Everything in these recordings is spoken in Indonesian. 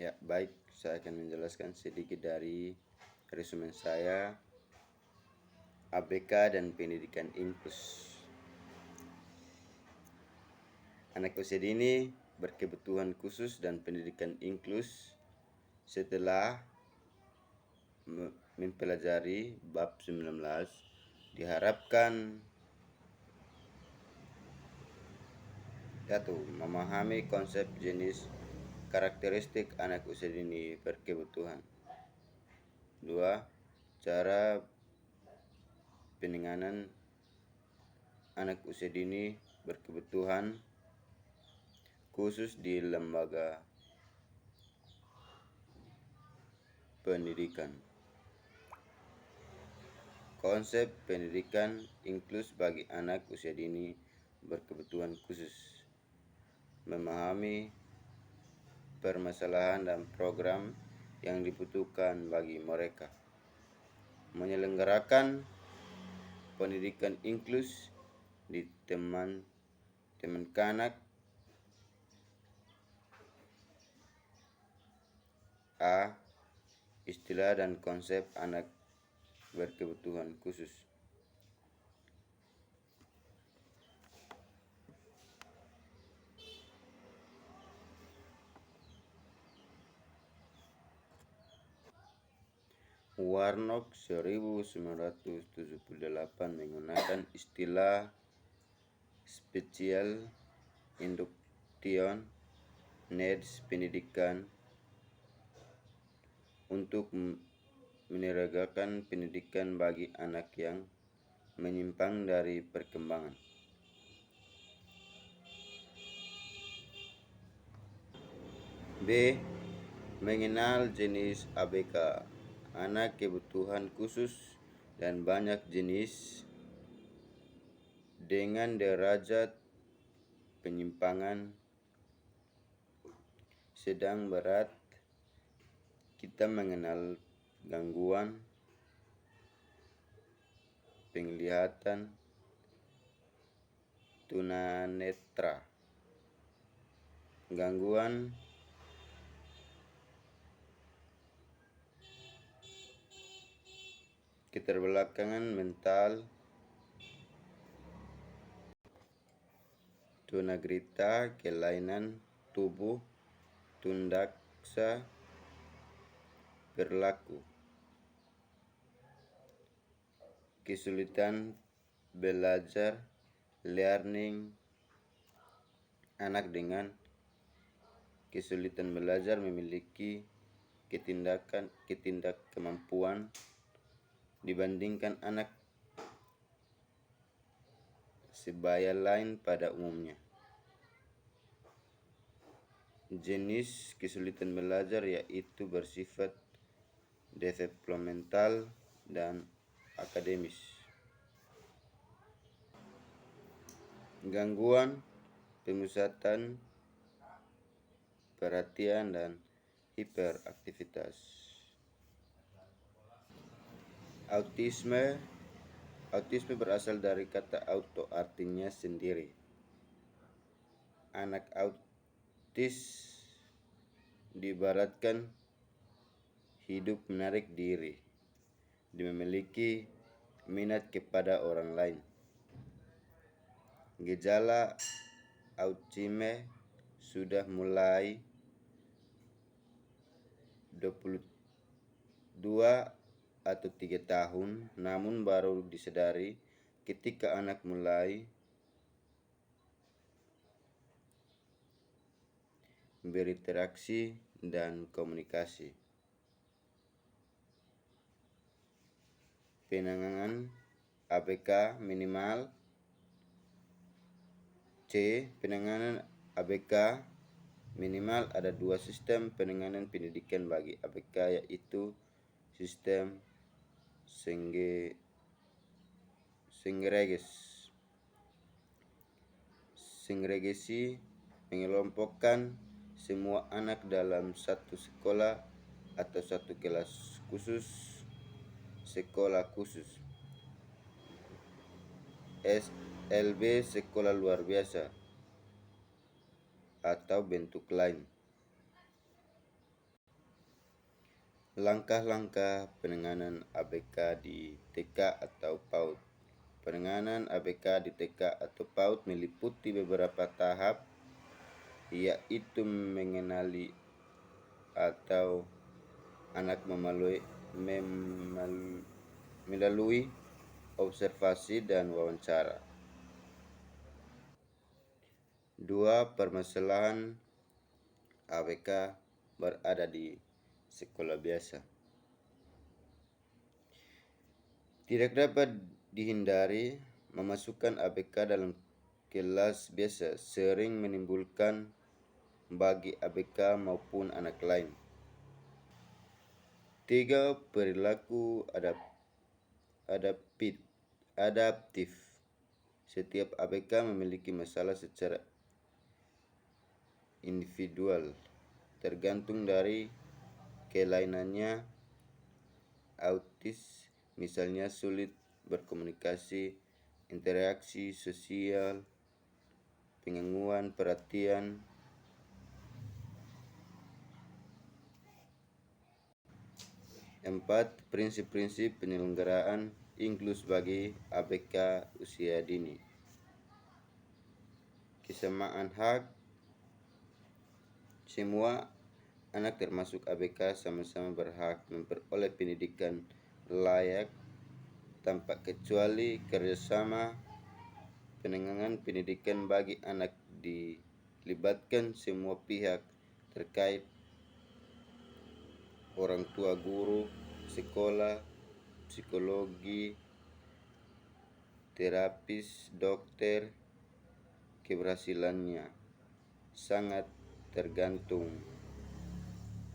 Ya, baik, saya akan menjelaskan sedikit dari resumen saya, ABK dan pendidikan inklusi. Anak usia dini berkebutuhan khusus dan pendidikan inklusi setelah mempelajari bab 19 diharapkan memahami konsep jenis karakteristik anak usia dini berkebutuhan. 2. Cara penanganan anak usia dini berkebutuhan khusus di lembaga pendidikan. Konsep pendidikan inklusi bagi anak usia dini berkebutuhan khusus. Memahami permasalahan dan program yang dibutuhkan bagi mereka. Menyelenggarakan pendidikan inklusi di teman kanak. A. Istilah dan konsep anak berkebutuhan khusus. Warnock 1978 menggunakan istilah Special Induction Needs pendidikan untuk menyeragakan pendidikan bagi anak yang menyimpang dari perkembangan. B. Mengenal jenis ABK, anak kebutuhan khusus, dan banyak jenis dengan derajat penyimpangan sedang berat. Kita mengenal gangguan penglihatan, tunanetra, gangguan keterbelakangan mental, tunagrita, kelainan tubuh, tundaksa perilaku, kesulitan belajar, learning. Anak dengan kesulitan belajar memiliki kemampuan dibandingkan anak sebaya lain pada umumnya. Jenis kesulitan belajar yaitu bersifat developmental dan akademis. Gangguan pemusatan perhatian dan hiperaktivitas. Autisme berasal dari kata auto, artinya sendiri. Anak autis diibaratkan hidup menarik diri, dia memiliki minat kepada orang lain. Gejala autisme sudah mulai 22 atau 3 tahun, namun baru disadari ketika anak mulai berinteraksi dan komunikasi. Penanganan ABK minimal. C. Penanganan ABK minimal. Ada 2 sistem penanganan pendidikan bagi ABK, yaitu sistem segregasi mengelompokkan semua anak dalam satu sekolah atau satu kelas khusus, sekolah khusus. SLB, sekolah luar biasa, atau bentuk lain. Langkah-langkah penanganan ABK di TK atau PAUD. Penanganan ABK di TK atau PAUD meliputi beberapa tahap, yaitu mengenali atau anak melalui observasi dan wawancara. 2. Permasalahan ABK berada di sekolah biasa. Tidak dapat dihindari, memasukkan ABK dalam kelas biasa sering menimbulkan bagi ABK maupun anak lain. 3. Perilaku adaptif. Setiap ABK memiliki masalah secara individual, tergantung dari kelainannya. Autis misalnya sulit berkomunikasi, interaksi sosial, penggangguan perhatian. 4. Prinsip-prinsip penyelenggaraan inklus bagi ABK usia dini. Kesamaan hak. Semua anak termasuk ABK sama-sama berhak memperoleh pendidikan layak tanpa kecuali. Kerjasama penanganan pendidikan bagi anak dilibatkan semua pihak terkait: orang tua, guru, sekolah, psikologi, terapis, dokter. Keberhasilannya sangat tergantung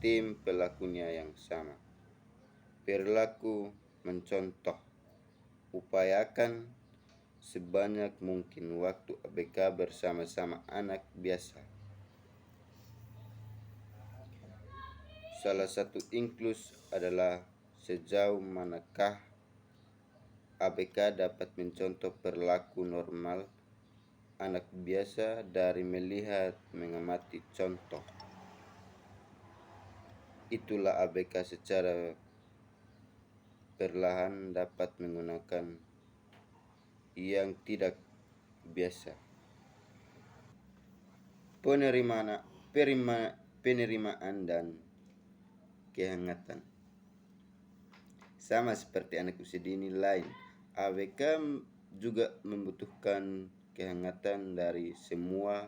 tim pelakunya yang sama. Perilaku mencontoh. Upayakan sebanyak mungkin waktu ABK bersama-sama anak biasa. Salah satu inklus adalah sejauh manakah ABK dapat mencontoh perilaku normal anak biasa dari melihat mengamati contoh. Itulah ABK secara perlahan dapat menggunakan yang tidak biasa. Penerimaan dan kehangatan. Sama seperti anak usia dini lain, ABK juga membutuhkan kehangatan dari semua.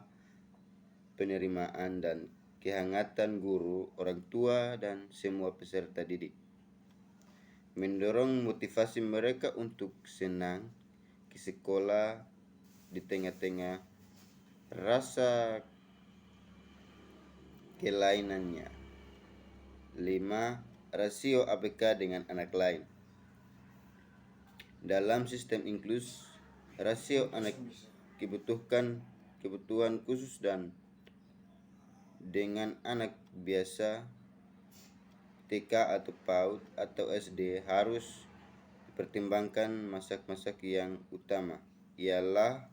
Penerimaan dan kehangatan guru, orang tua, dan semua peserta didik. Mendorong motivasi mereka untuk senang ke sekolah di tengah-tengah rasa kelainannya. 5. Rasio ABK dengan anak lain. Dalam sistem inklus, rasio anak kebutuhan khusus dan dengan anak biasa TK atau PAUD atau SD harus dipertimbangkan. Masak-masak yang utama ialah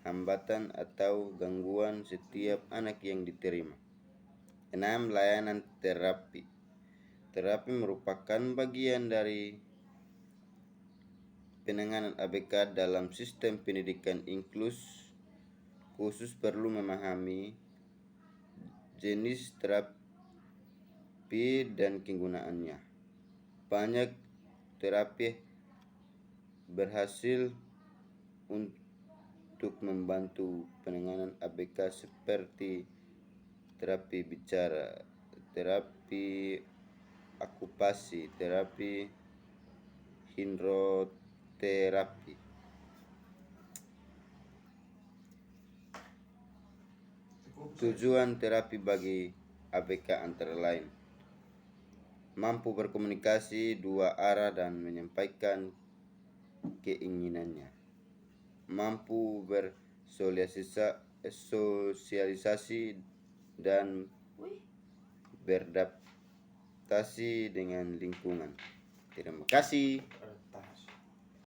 hambatan atau gangguan setiap anak yang diterima. 6. Layanan terapi. Terapi merupakan bagian dari penanganan ABK dalam sistem pendidikan inklus. Khusus perlu memahami jenis terapi dan kegunaannya. Banyak terapi berhasil untuk membantu penanganan ABK seperti terapi bicara, terapi okupasi, terapi hipnoterapi. Tujuan terapi bagi ABK antara lain: mampu berkomunikasi dua arah dan menyampaikan keinginannya, mampu bersosialisasi dan beradaptasi dengan lingkungan. Terima kasih.